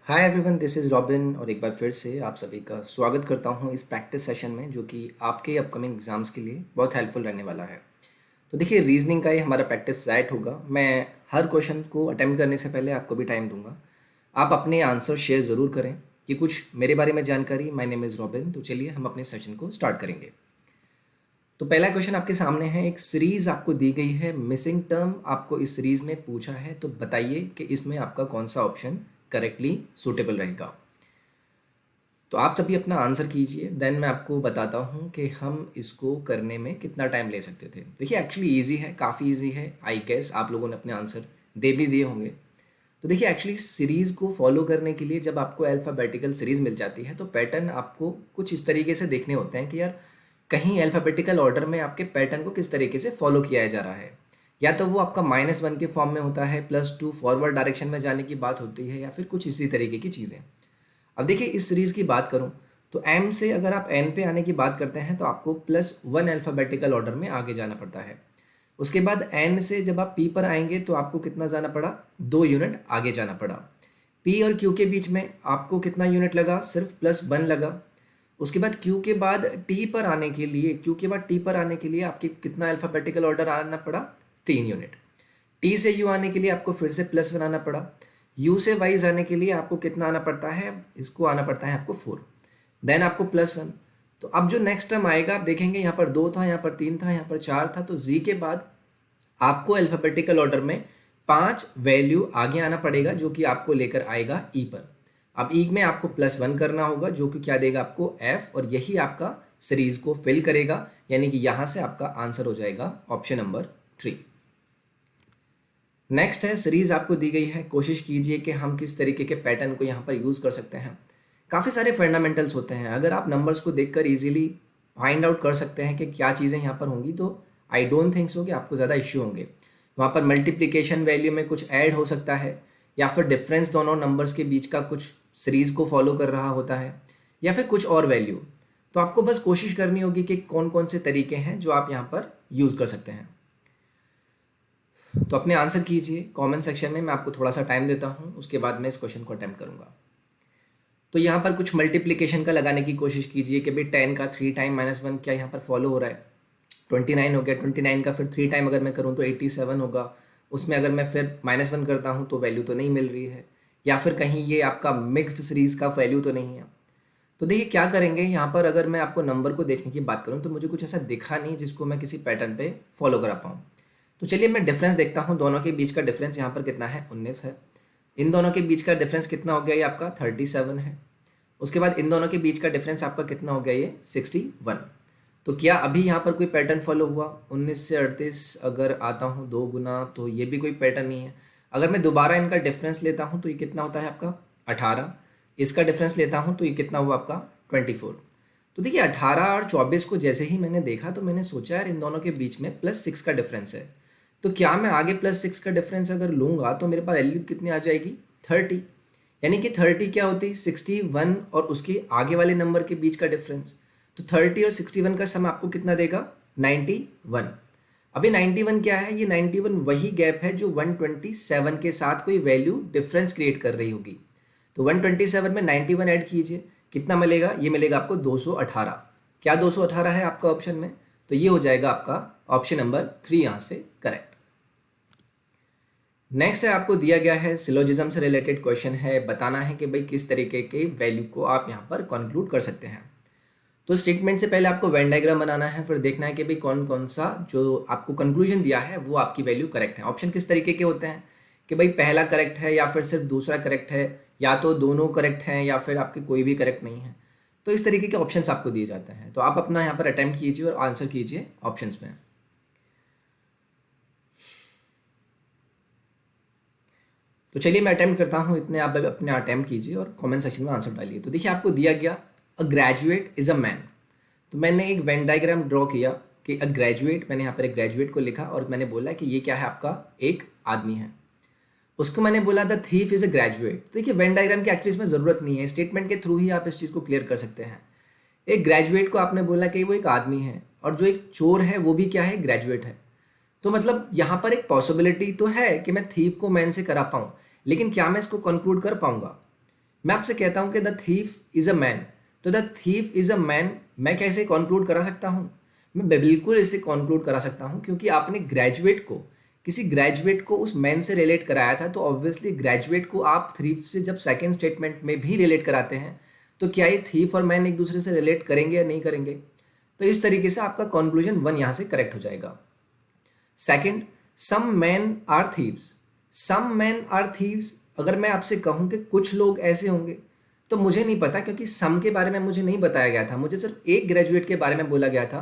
Hi everyone, this is robin और एक बार फिर से आप सभी का स्वागत करता हूं इस प्रैक्टिस सेशन में जो कि आपके अपकमिंग एग्ज़ाम्स के लिए बहुत हेल्पफुल रहने वाला है। तो देखिए, रीजनिंग का ये हमारा प्रैक्टिस सेट होगा। मैं हर क्वेश्चन को अटेम्प्ट करने से पहले आपको भी टाइम दूंगा। आप अपने आंसर शेयर ज़रूर करें कि कुछ मेरे बारे में जानकारी। My name is robin. तो चलिए हम अपने सेशन को स्टार्ट करेंगे। तो पहला क्वेश्चन आपके सामने है। एक सीरीज़ आपको दी गई है, मिसिंग टर्म आपको इस सीरीज़ में पूछा है। तो बताइए कि इसमें आपका कौन सा ऑप्शन करेक्टली सूटेबल रहेगा। तो आप सभी अपना आंसर कीजिए, देन मैं आपको बताता हूँ कि हम इसको करने में कितना टाइम ले सकते थे। देखिए, एक्चुअली इजी है, काफ़ी इजी है। आई गेस आप लोगों ने अपने आंसर दे भी दिए होंगे। तो देखिए, एक्चुअली सीरीज़ को फॉलो करने के लिए जब आपको अल्फ़ाबेटिकल सीरीज़ मिल जाती है तो पैटर्न आपको कुछ इस तरीके से देखने होते हैं कि यार कहीं अल्फ़ाबेटिकल ऑर्डर में आपके पैटर्न को किस तरीके से फॉलो किया जा रहा है। या तो वो आपका -1 के फॉर्म में होता है, +2 फॉरवर्ड डायरेक्शन में जाने की बात होती है, या फिर कुछ इसी तरीके की चीज़ें। अब देखिए, इस सीरीज़ की बात करूँ तो एम से अगर आप एन पे आने की बात करते हैं तो आपको +1 अल्फ़ाबेटिकल ऑर्डर में आगे जाना पड़ता है। उसके बाद एन से जब आप पी पर आएंगे तो आपको कितना जाना पड़ा, 2 यूनिट आगे जाना पड़ा। पी और क्यू के बीच में आपको कितना यूनिट लगा, सिर्फ +1 लगा। उसके बाद क्यू के बाद टी पर आने के लिए, क्यू के बाद टी पर आने के लिए आपके कितना अल्फ़ाबेटिकल ऑर्डर आना पड़ा, 3 यूनिट। टी से यू आने के लिए आपको फिर से +1 आना पड़ा। यू से वाई जाने के लिए आपको कितना आना पड़ता है, इसको आना पड़ता है आपको 4। देन आपको +1। तो अब जो नेक्स्ट टर्म आएगा आप देखेंगे, यहाँ पर 2 था, यहाँ पर 3 था, यहाँ पर 4 था। तो जी के बाद आपको अल्फ़ाबेटिकल ऑर्डर में 5 वैल्यू आगे आना पड़ेगा जो कि आपको लेकर आएगा ई पर। अब ई में आपको +1 करना होगा जो कि क्या देगा आपको, एफ, और यही आपका सीरीज को फिल करेगा। यानी कि यहाँ से आपका आंसर हो जाएगा ऑप्शन नंबर 3। नेक्स्ट है, सीरीज आपको दी गई है। कोशिश कीजिए कि हम किस तरीके के पैटर्न को यहाँ पर यूज़ कर सकते हैं। काफ़ी सारे फंडामेंटल्स होते हैं। अगर आप नंबर्स को देखकर इजीली फाइंड आउट कर सकते हैं कि क्या चीज़ें यहाँ पर होंगी तो आई डोंट थिंक सो कि आपको ज़्यादा इश्यू होंगे। वहाँ पर मल्टीप्लिकेशन वैल्यू में कुछ ऐड हो सकता है, या फिर डिफरेंस दोनों नंबर्स के बीच का कुछ सीरीज़ को फॉलो कर रहा होता है, या फिर कुछ और वैल्यू। तो आपको बस कोशिश करनी होगी कि कौन कौन से तरीके हैं जो आप यहाँ पर यूज़ कर सकते हैं। तो अपने आंसर कीजिए कमेंट सेक्शन में। मैं आपको थोड़ा सा टाइम देता हूँ, उसके बाद मैं इस क्वेश्चन को अटेम्प्ट करूँगा। तो यहाँ पर कुछ मल्टीप्लिकेशन का लगाने की कोशिश कीजिए कि भाई 10 का 3 टाइम -1 क्या यहाँ पर फॉलो हो रहा है। 29 हो गया, 29 का फिर 3 टाइम अगर मैं करूँ तो 87 होगा। उसमें अगर मैं फिर -1 करता हूँ तो वैल्यू तो नहीं मिल रही है, या फिर कहीं ये आपका मिक्स्ड सीरीज़ का वैल्यू तो नहीं है। तो देखिए क्या करेंगे यहाँ पर, अगर मैं आपको नंबर को देखने की बात करूँ तो मुझे कुछ ऐसा दिखा नहीं जिसको मैं किसी पैटर्न पे फॉलो करा पाऊँ। तो चलिए मैं डिफरेंस देखता हूँ। दोनों के बीच का डिफरेंस यहाँ पर कितना है, 19 है। इन दोनों के बीच का डिफरेंस कितना हो गया, ये आपका 37 है। उसके बाद इन दोनों के बीच का डिफरेंस आपका कितना हो गया, ये 61। तो क्या अभी यहाँ पर कोई पैटर्न फॉलो हुआ? 19 से 38 अगर आता हूँ 2 गुना, तो ये भी कोई पैटर्न नहीं है। अगर मैं दोबारा इनका डिफरेंस लेता हूँ तो ये कितना होता है आपका, 18। इसका डिफरेंस लेता हूँ तो ये कितना हुआ आपका, 24। तो देखिए 18 और 24 को जैसे ही मैंने देखा तो मैंने सोचा यार इन दोनों के बीच में +6 का डिफरेंस है। तो क्या मैं आगे +6 का डिफरेंस अगर लूँगा तो मेरे पास वैल्यू कितनी आ जाएगी, 30। यानी कि 30 क्या होती है, 61 और उसके आगे वाले नंबर के बीच का डिफरेंस। तो 30 और 61 का सम आपको कितना देगा, 91। अभी 91 क्या है, ये 91 वही गैप है जो 127 के साथ कोई वैल्यू डिफरेंस क्रिएट कर रही होगी। तो 127 में 91 ऐड कीजिए, कितना मिलेगा, ये मिलेगा आपको 218। क्या 218 है आपका ऑप्शन में? तो ये हो जाएगा आपका ऑप्शन नंबर 3 यहाँ से करेक्ट। नेक्स्ट है, आपको दिया गया है सिलोजिज्म से रिलेटेड क्वेश्चन है। बताना है कि भाई किस तरीके के वैल्यू को आप यहाँ पर कंक्लूड कर सकते हैं। तो स्टेटमेंट से पहले आपको वेन डायग्राम बनाना है, फिर देखना है कि भाई कौन कौन सा जो आपको कंक्लूजन दिया है वो आपकी वैल्यू करेक्ट है। ऑप्शन किस तरीके के होते हैं कि भाई पहला करेक्ट है, या फिर सिर्फ दूसरा करेक्ट है, या तो दोनों करेक्ट हैं, या फिर आपके कोई भी करेक्ट नहीं है। तो इस तरीके के ऑप्शंस आपको दिए जाते हैं। तो आप अपना यहाँ पर अटेम्प्ट कीजिए और आंसर कीजिए ऑप्शंस में। तो चलिए मैं अटेम्प्ट करता हूँ, इतने आप अपने अटेम्प्ट कीजिए और कमेंट सेक्शन में आंसर डालिए। तो देखिए आपको दिया गया a graduate is a man. तो मैंने एक वेन डायग्राम ड्रॉ किया कि अ ग्रेजुएट, मैंने यहाँ पर एक ग्रेजुएट को लिखा और मैंने बोला कि ये क्या है, आपका एक आदमी है। उसको मैंने बोला the thief is a graduate. तो देखिए वेन डायग्राम की एक्चुअली इसमें ज़रूरत नहीं है, स्टेटमेंट के थ्रू ही आप इस चीज़ को क्लियर कर सकते हैं। एक ग्रेजुएट को आपने बोला कि वो एक आदमी है, और जो एक चोर है वो भी क्या है, ग्रेजुएट है। तो मतलब यहाँ पर एक पॉसिबिलिटी तो है कि मैं थीफ को मैन से करा पाऊँ, लेकिन क्या मैं इसको कंक्लूड कर पाऊंगा? मैं आपसे कहता हूँ कि the thief is a man, तो the thief is a man मैं कैसे कंक्लूड करा सकता हूँ? मैं बिल्कुल इसे कंक्लूड करा सकता हूँ, क्योंकि आपने ग्रेजुएट को, किसी ग्रेजुएट को उस मैन से रिलेट कराया था, तो ऑब्वियसली ग्रेजुएट को आप थीफ से जब सेकेंड स्टेटमेंट में भी रिलेट कराते हैं, तो क्या ये थीफ और मैन एक दूसरे से रिलेट करेंगे या नहीं करेंगे? तो इस तरीके से आपका कंक्लूजन 1 यहाँ से करेक्ट हो जाएगा। Second, some man are thieves. Some man are thieves, अगर मैं आपसे कहूँ कि कुछ लोग ऐसे होंगे, तो मुझे नहीं पता, क्योंकि सम के बारे में मुझे नहीं बताया गया था। मुझे सिर्फ एक ग्रेजुएट के बारे में बोला गया था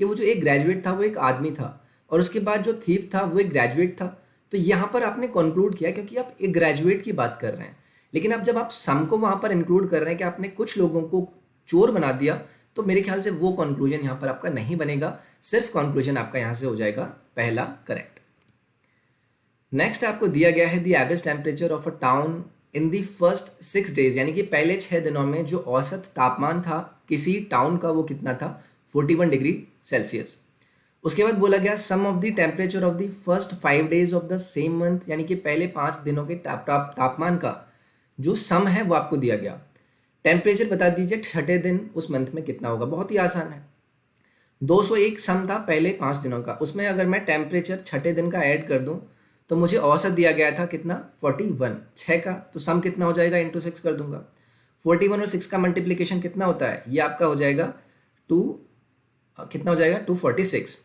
कि वो जो एक ग्रेजुएट था वो एक आदमी था, और उसके बाद जो थीफ था वो एक ग्रेजुएट था। तो यहाँ पर आपने कंक्लूड किया, क्योंकि आप एक ग्रेजुएट की बात कर रहे हैं। लेकिन अब जब आप सम को वहाँ पर इंक्लूड कर रहे हैं कि आपने कुछ लोगों को चोर बना दिया, तो मेरे ख्याल से वो कंक्लूजन यहाँ पर आपका नहीं बनेगा। सिर्फ कंक्लूजन आपका यहाँ से हो जाएगा पहला करेक्ट। नेक्स्ट आपको दिया गया है the average temperature of a town in the first 6 days, यानी कि पहले 6 दिनों में जो औसत तापमान था किसी टाउन का वो कितना था? 41 डिग्री सेल्सियस। उसके बाद बोला गया sum of the temperature of the first 5 days of the same month, यानी कि पहले 5 दिनों के तापमान का जो सम है वो आपको दिया गया। टेम्परेचर बता दीजिए छठे दिन उस मंथ में कितना होगा। बहुत ही आसान है। 201 सम था पहले 5 दिनों का, उसमें अगर मैं टेम्परेचर छठे दिन का ऐड कर दूं तो मुझे औसत दिया गया था कितना? 41 6 का, तो सम कितना हो जाएगा? इंटू 6 कर दूंगा। 41 और 6 का मल्टीप्लीकेशन कितना होता है? ये आपका हो जाएगा कितना हो जाएगा? 246।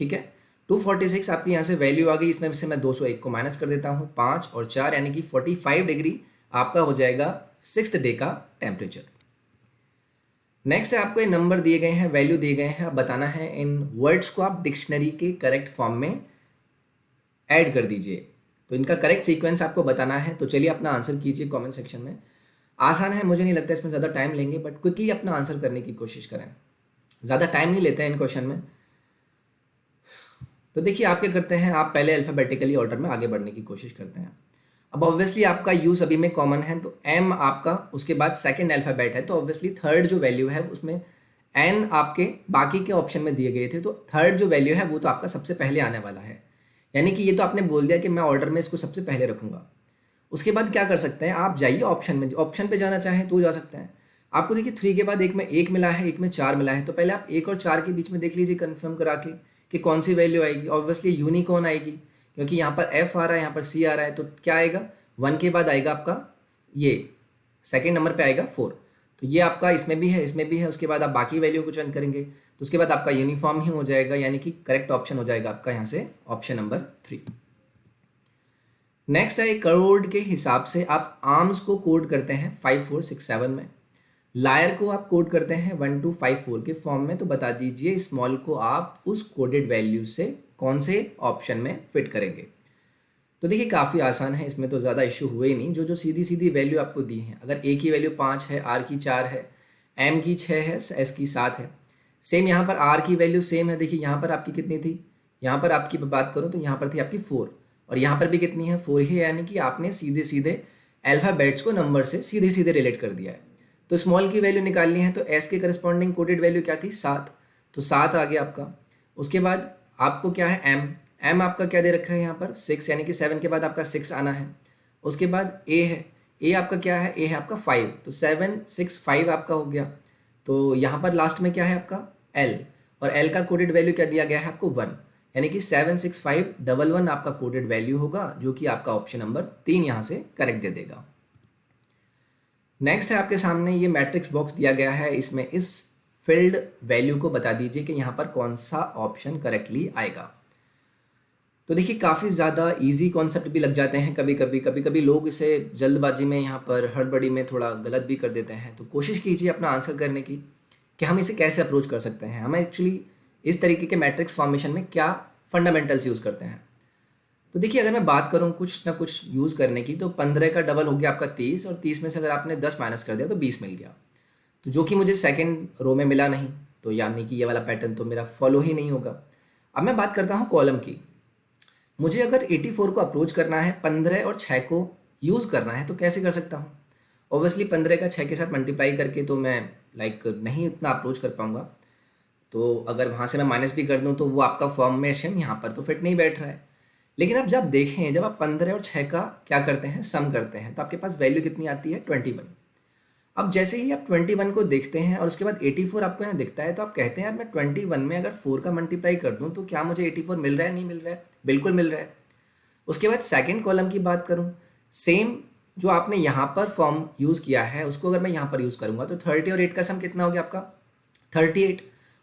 ठीक है, 246 आपकी यहाँ से वैल्यू आ गई। इसमें से मैं 201 को माइनस कर देता हूँ, 5 और 4 यानी कि 45 डिग्री आपका हो जाएगा 6th डे का टेम्परेचर। नेक्स्ट है आपको ये नंबर दिए गए हैं, वैल्यू दिए गए हैं, आप बताना है इन वर्ड्स को आप डिक्शनरी के करेक्ट फॉर्म में ऐड कर दीजिए। तो इनका करेक्ट सीक्वेंस आपको बताना है। तो चलिए अपना आंसर कीजिए कमेंट सेक्शन में। आसान है, मुझे नहीं लगता इसमें ज़्यादा टाइम लेंगे, बट क्विकली अपना आंसर करने की कोशिश करें। ज़्यादा टाइम नहीं लेते हैं इन क्वेश्चन में। तो देखिए आप क्या करते हैं, आप पहले अल्फ़ाबेटिकली ऑर्डर में आगे बढ़ने की कोशिश करते हैं। अब ऑब्वियसली आपका यू सभी में कॉमन है, तो एम आपका, उसके बाद सेकंड अल्फ़ाबेट है, तो ऑब्वियसली थर्ड जो वैल्यू है उसमें एन आपके बाकी के ऑप्शन में दिए गए थे, तो थर्ड जो वैल्यू है वो तो आपका सबसे पहले आने वाला है। यानी कि ये तो आपने बोल दिया कि मैं ऑर्डर में इसको सबसे पहले रखूँगा। उसके बाद क्या कर सकते हैं, आप जाइए ऑप्शन में, ऑप्शन पे जाना चाहें तो जा सकते हैं। आपको देखिए 3 के बाद एक में 1 मिला है, एक में 4 मिला है, तो पहले आप 1 और 4 के बीच में देख लीजिए कन्फर्म करा के कि कौन सी वैल्यू आएगी। ऑब्वियसली यूनिकॉर्न आएगी, क्योंकि यहाँ पर एफ आ रहा है, यहाँ पर सी आ रहा है, तो क्या आएगा? 1 के बाद आएगा आपका ये सेकेंड नंबर पे आएगा 4, तो ये आपका इसमें भी है, इसमें भी है। उसके बाद आप बाकी वैल्यू को चॉइन करेंगे, तो उसके बाद आपका यूनिफॉर्म ही हो जाएगा, यानी कि करेक्ट ऑप्शन हो जाएगा आपका यहाँ से ऑप्शन नंबर 3। नेक्स्ट है करोड़ के हिसाब से आप आर्म्स को कोड करते हैं 5 4 6 7 में, लायर को आप कोड करते हैं 1 2 5 4 के फॉर्म में। तो बता दीजिए स्मॉल को आप उस कोडेड वैल्यू से कौन से ऑप्शन में फिट करेंगे। तो देखिए काफ़ी आसान है, इसमें तो ज़्यादा इशू हुए ही नहीं। जो सीधी सीधी वैल्यू आपको दी है, अगर ए की वैल्यू 5 है, आर की 4 है, एम की 6 है, एस की 7 है, सेम यहाँ पर आर की वैल्यू सेम है। देखिए यहाँ पर आपकी कितनी थी, यहाँ पर आपकी बात करूँ तो यहाँ पर थी आपकी 4, और यहाँ पर भी कितनी है? 4 ही है। यानी कि आपने सीधे सीधे अल्फ़ाबेट्स को नंबर से सीधे सीधे रिलेट कर दिया है। तो स्मॉल की वैल्यू निकालनी है, तो एस के करस्पॉन्डिंग कोडेड वैल्यू क्या थी? 7, तो 7 आ गया आपका। उसके बाद आपको क्या है? एम, एम आपका क्या दे रखा है यहाँ पर? 6, यानी कि 7 के बाद आपका 6 आना है। उसके बाद ए है, ए आपका क्या है? ए है आपका 5, तो 7 6 5 आपका हो गया। तो यहाँ पर लास्ट में क्या है आपका? एल, और एल का कोडेड वैल्यू क्या दिया गया है आपको? 1, यानी कि 7 6 5 1 1 आपका कोडेड वैल्यू होगा, जो कि आपका ऑप्शन नंबर 3 यहाँ से करेक्ट दे देगा। नेक्स्ट है आपके सामने ये मैट्रिक्स बॉक्स दिया गया है, इसमें इस फिल्ड वैल्यू को बता दीजिए कि यहाँ पर कौन सा ऑप्शन करेक्टली आएगा। तो देखिए काफ़ी ज़्यादा इजी कॉन्सेप्ट भी लग जाते हैं कभी कभी लोग इसे जल्दबाजी में, यहाँ पर हड़बड़ी में थोड़ा गलत भी कर देते हैं। तो कोशिश कीजिए अपना आंसर करने की कि हम इसे कैसे अप्रोच कर सकते हैं। हमें एक्चुअली इस तरीके के मैट्रिक्स फॉर्मेशन में क्या फंडामेंटल्स यूज़ करते हैं। तो देखिए अगर मैं बात करूँ कुछ ना कुछ यूज़ करने की, तो 15 का डबल हो गया आपका 30, और 30 में से अगर आपने 10 माइनस कर दिया तो 20 मिल गया, तो जो कि मुझे सेकंड रो में मिला नहीं, तो यानी कि ये वाला पैटर्न तो मेरा फॉलो ही नहीं होगा। अब मैं बात करता हूँ कॉलम की। मुझे अगर 84 को अप्रोच करना है, 15 और 6 को यूज़ करना है, तो कैसे कर सकता हूँ? ऑब्वियसली 15 का 6 के साथ मल्टीप्लाई करके तो मैं नहीं उतना अप्रोच कर पाऊँगा। तो अगर वहाँ से मैं माइनस भी कर दूँ तो वो आपका फॉर्मेशन यहाँ पर तो फिट नहीं बैठ रहा है। लेकिन अब जब देखें, जब आप 15 और 6 का क्या करते हैं? सम करते हैं, तो आपके पास वैल्यू कितनी आती है? 21। अब जैसे ही आप 21 को देखते हैं और उसके बाद 84 आपको यहाँ दिखता है, तो आप कहते हैं यार मैं 21 में अगर 4 का मल्टीप्लाई कर दूँ तो क्या मुझे 84 मिल रहा है? नहीं मिल रहा है, बिल्कुल मिल रहा है। उसके बाद सेकंड कॉलम की बात करूँ, सेम जो आपने यहाँ पर फॉर्म यूज़ किया है उसको अगर मैं यहाँ पर यूज़ करूँगा तो 30 और 8 का सम कितना हो गया आपका? 38।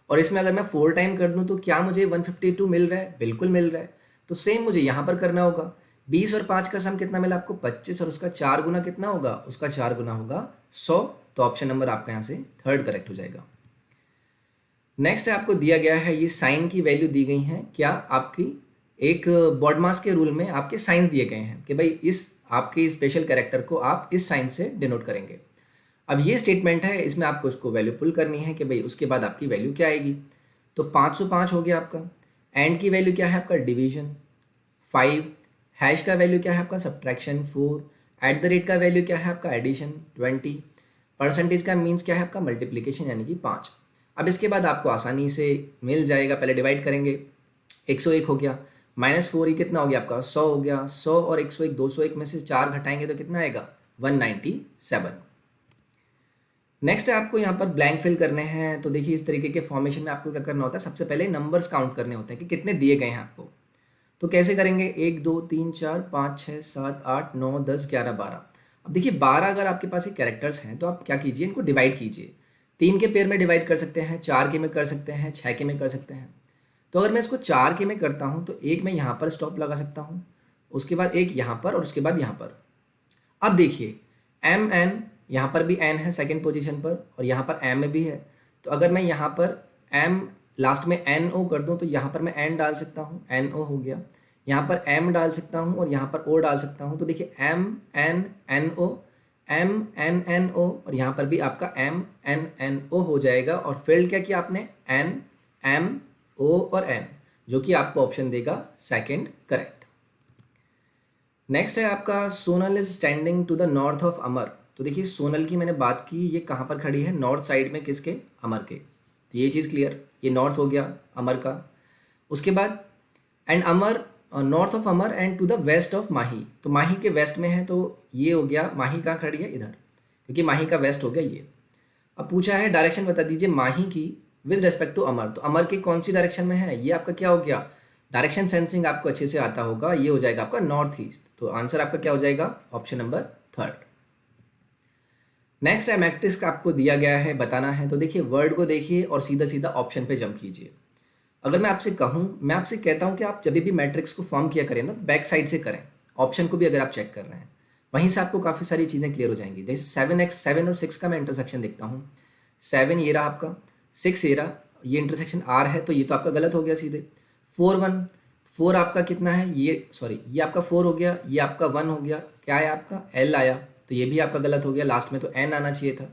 और इसमें अगर मैं 4 टाइम कर दूँ तो क्या मुझे 152 मिल रहा है? बिल्कुल मिल रहा है। तो सेम मुझे यहाँ पर करना होगा। 20 और 5 का सम कितना मिला आपको? 25। और उसका 4 गुना कितना होगा? उसका 4 गुना होगा 100। तो ऑप्शन नंबर आपका यहाँ से थर्ड करेक्ट हो जाएगा। नेक्स्ट है आपको दिया गया है, ये साइन की वैल्यू दी गई है। क्या आपकी एक बॉडमास के रूल में आपके साइन दिए गए हैं कि भाई इस आपके स्पेशल कैरेक्टर को आप इस साइन से डिनोट करेंगे। अब ये स्टेटमेंट है, इसमें आपको उसको वैल्यू पुल करनी है कि भाई उसके बाद आपकी वैल्यू क्या आएगी। तो 505 हो गया आपका। एंड की वैल्यू क्या है आपका? डिवीजन। 5 हैश का वैल्यू क्या है आपका? सब्ट्रैक्शन। 4 एट द रेट का वैल्यू क्या है आपका? एडिशन। 20 परसेंटेज का मीन्स क्या है आपका? मल्टीप्लीकेशन, यानी कि 5। अब इसके बाद आपको आसानी से मिल जाएगा। पहले डिवाइड करेंगे, 101 हो गया, -4 ही कितना हो गया आपका? 100 हो गया। 100 और 101, 201 में से 4 घटाएंगे तो कितना आएगा? 197। नेक्स्ट है आपको यहाँ पर ब्लैंक फिल करने हैं। तो देखिए इस तरीके के फॉर्मेशन में आपको क्या करना होता है, सबसे पहले नंबर्स काउंट करने होते हैं कि कितने दिए गए हैं आपको। तो कैसे करेंगे? 1 2 3 4 5 6 7 8 9 10 11 12। अब देखिए 12 अगर आपके पास ये कैरेक्टर्स हैं तो आप क्या कीजिए, इनको डिवाइड कीजिए। 3 के पेयर में डिवाइड कर सकते हैं, 4 के में कर सकते हैं, 6 के में कर सकते हैं। तो अगर मैं इसको 4 के में करता हूँ तो एक मैं यहाँ पर स्टॉप लगा सकता हूँ, उसके बाद एक यहाँ पर और उसके बाद यहाँ पर। अब देखिए एम एन, यहाँ पर भी एन है सेकंड पोजीशन पर और यहाँ पर एम में भी है। तो अगर मैं यहाँ पर एम लास्ट में एन ओ कर दूँ तो यहाँ पर मैं एन डाल सकता हूँ, एन ओ हो गया। यहाँ पर एम डाल सकता हूँ और यहाँ पर ओ डाल सकता हूँ। तो देखिए M N N O, M N N O, और यहाँ पर भी आपका एम एन एन ओ हो जाएगा। और फिल क्या किया आपने? एन एम ओ और एन, जो कि आपको ऑप्शन देगा सेकंड करेक्ट। नेक्स्ट है आपका Sonal is standing to the north of Amar. तो देखिए सोनल की मैंने बात की, ये कहाँ पर खड़ी है? नॉर्थ साइड में, किसके? अमर के। तो ये चीज़ क्लियर, ये नॉर्थ हो गया अमर का। उसके बाद and Amar, north of Amar and to the west of Mahi. तो माही के वेस्ट में है, तो ये हो गया। माही कहाँ खड़ी है? इधर, क्योंकि माही का वेस्ट हो गया ये। अब पूछा है डायरेक्शन बता दीजिए माही की विद रेस्पेक्ट टू अमर। तो अमर की कौन सी डायरेक्शन में है? ये आपका क्या हो गया? डायरेक्शन सेंसिंग आपको अच्छे से आता होगा, ये हो जाएगा आपका नॉर्थ ईस्ट। तो आंसर आपका क्या हो जाएगा? Option number third. नेक्स्ट है मैट्रिक्स का आपको दिया गया है, बताना है। तो देखिए वर्ड को देखिए और सीधा सीधा ऑप्शन पे जंप कीजिए। अगर मैं आपसे कहूँ, मैं आपसे कहता हूँ कि आप जब भी मैट्रिक्स को फॉर्म किया करें ना, बैक साइड से करें। ऑप्शन को भी अगर आप चेक कर रहे हैं, वहीं से आपको काफ़ी सारी चीज़ें क्लियर हो जाएंगी। जैसे 7x, 7 और 6 का मैं इंटरसेक्शन देखता हूँ। 7 ये रहा आपका, 6 ये रहा, ये इंटरसेक्शन R है, तो ये तो आपका गलत हो गया सीधे। 4 आपका कितना है? ये सॉरी, ये आपका 4 हो गया, ये आपका 1 हो गया। क्या है आपका? L आया, तो ये भी आपका गलत हो गया। लास्ट में तो N आना चाहिए था।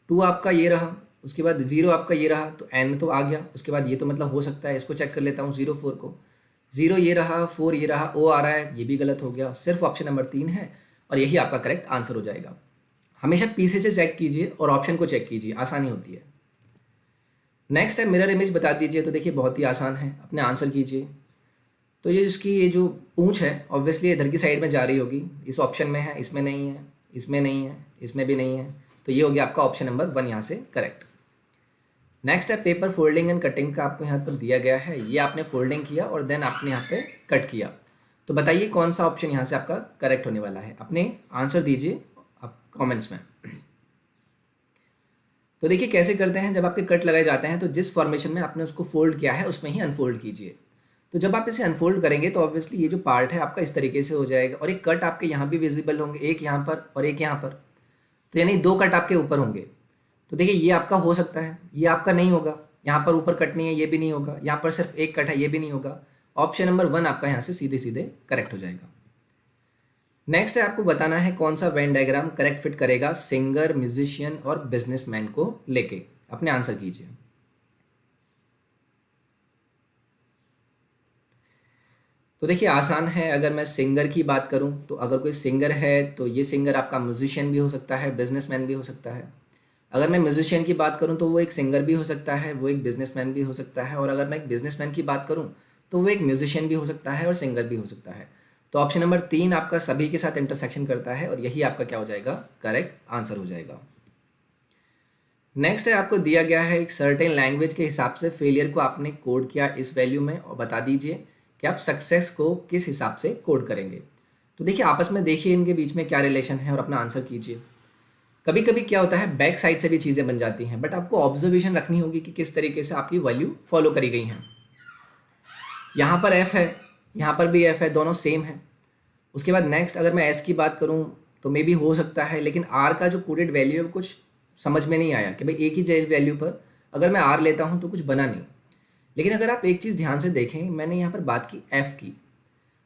2 आपका ये रहा, उसके बाद 0 आपका ये रहा, तो N तो आ गया। उसके बाद ये तो मतलब हो सकता है, इसको चेक कर लेता हूँ 0 4 को। 0 ये रहा, 4 ये रहा, O आ रहा है, ये भी गलत हो गया। सिर्फ ऑप्शन नंबर 3 है और यही आपका करेक्ट आंसर हो जाएगा। हमेशा पीछे से चेक कीजिए और ऑप्शन को चेक कीजिए, आसानी होती है। नेक्स्ट है मिरर इमेज बता दीजिए। तो देखिए बहुत ही आसान है, अपने आंसर कीजिए। तो ये इसकी ये जो पूंछ है ऑब्वियसली इधर की साइड में जा रही होगी, इस ऑप्शन में है, इसमें नहीं है, इसमें नहीं है, इसमें भी नहीं है। तो ये हो गया आपका ऑप्शन नंबर 1 यहाँ से करेक्ट। नेक्स्ट है पेपर फोल्डिंग एंड कटिंग का आपको यहाँ पर दिया गया है। ये आपने फोल्डिंग किया और देन आपने यहाँ पे कट किया। तो बताइए कौन सा ऑप्शन यहाँ से आपका करेक्ट होने वाला है? अपने आंसर दीजिए आप कॉमेंट्स में। तो देखिए कैसे करते हैं, जब आपके कट लगाए जाते हैं तो जिस फॉर्मेशन में आपने उसको फोल्ड किया है उसमें ही अनफोल्ड कीजिए। तो जब आप इसे अनफोल्ड करेंगे तो ऑब्वियसली ये जो पार्ट है आपका इस तरीके से हो जाएगा और एक कट आपके यहाँ भी विजिबल होंगे, एक यहाँ पर और एक यहाँ पर। तो यानी 2 कट आपके ऊपर होंगे। तो देखिए ये आपका हो सकता है, ये आपका नहीं होगा। यहाँ पर ऊपर कट नहीं है, ये भी नहीं होगा। यहाँ पर सिर्फ एक कट है, ये भी नहीं होगा। ऑप्शन नंबर 1 आपका यहाँ से सीधे सीधे करेक्ट हो जाएगा। नेक्स्ट है आपको बताना है कौन सा वेन डायग्राम करेक्ट फिट करेगा सिंगर, म्यूजिशियन और बिजनेसमैन को लेके। अपने आंसर कीजिए। तो देखिए आसान है। अगर मैं सिंगर की बात करूं तो अगर कोई सिंगर है तो ये सिंगर आपका म्यूजिशियन भी हो सकता है, बिजनेसमैन भी हो सकता है। अगर मैं म्यूजिशियन की बात करूं तो वो एक सिंगर भी हो सकता है, वो एक बिजनेसमैन भी हो सकता है। और अगर मैं एक बिजनेसमैन की बात करूं तो वो एक म्यूजिशियन भी हो सकता है और सिंगर भी हो सकता है। तो ऑप्शन नंबर 3 आपका सभी के साथ इंटरसेक्शन करता है और यही आपका क्या हो जाएगा, करेक्ट आंसर हो जाएगा। नेक्स्ट है, आपको दिया गया है एक सर्टेन लैंग्वेज के हिसाब से फेलियर को आपने कोड किया इस वैल्यू में और बता दीजिए कि आप सक्सेस को किस हिसाब से कोड करेंगे। तो देखिए आपस में देखिए इनके बीच में क्या रिलेशन है और अपना आंसर कीजिए। कभी कभी क्या होता है, बैक साइड से भी चीज़ें बन जाती हैं, बट आपको ऑब्जर्वेशन रखनी होगी कि किस तरीके से आपकी वैल्यू फॉलो करी गई हैं। यहाँ पर एफ है, यहाँ पर भी एफ है, दोनों सेम है। उसके बाद नेक्स्ट अगर मैं एस की बात करूँ तो मे भी हो सकता है, लेकिन आर का जो कोडेड वैल्यू है वो कुछ समझ में नहीं आया कि भाई एक ही वैल्यू पर अगर मैं आर लेता हूँ तो कुछ बना नहीं। लेकिन अगर आप एक चीज़ ध्यान से देखें, मैंने यहाँ पर बात की एफ़ की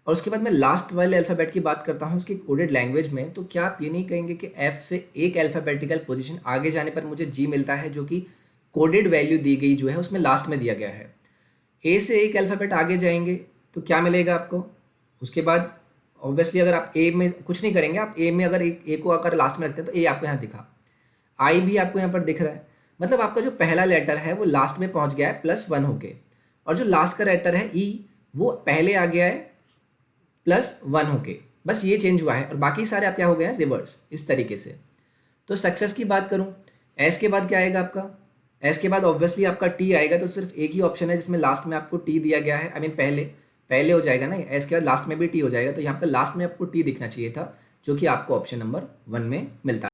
और उसके बाद मैं लास्ट वाले अल्फ़ाबेट की बात करता हूँ उसकी कोडेड लैंग्वेज में, तो क्या आप ये नहीं कहेंगे कि एफ़ से एक अल्फ़ाबेटिकल पोजीशन आगे जाने पर मुझे जी मिलता है, जो कि कोडेड वैल्यू दी गई जो है उसमें लास्ट में दिया गया है। ए से एक अल्फ़ाबेट आगे जाएंगे तो क्या मिलेगा आपको, उसके बाद ऑब्वियसली अगर आप ए में कुछ नहीं करेंगे, आप ए में अगर ए को अगर लास्ट में रखते हैं तो ए आपको यहाँ दिखा, आई भी आपको यहाँ पर दिख रहा है, मतलब आपका जो पहला लेटर है वो लास्ट में पहुँच गया है +1 होके, और जो लास्ट का लेटर है ई वो पहले आ गया है +1 होके, बस ये चेंज हुआ है और बाकी सारे आप क्या हो गए हैं, रिवर्स इस तरीके से। तो सक्सेस की बात करूँ, एस के बाद क्या आएगा आपका, एस के बाद ऑब्वियसली आपका टी आएगा, तो सिर्फ एक ही ऑप्शन है जिसमें लास्ट में आपको टी दिया गया है, आई मीन पहले हो जाएगा ना, एस के बाद लास्ट में भी टी हो जाएगा, तो यहाँ पर लास्ट में आपको टी दिखना चाहिए था, जो कि आपको ऑप्शन नंबर 1 में मिलता है।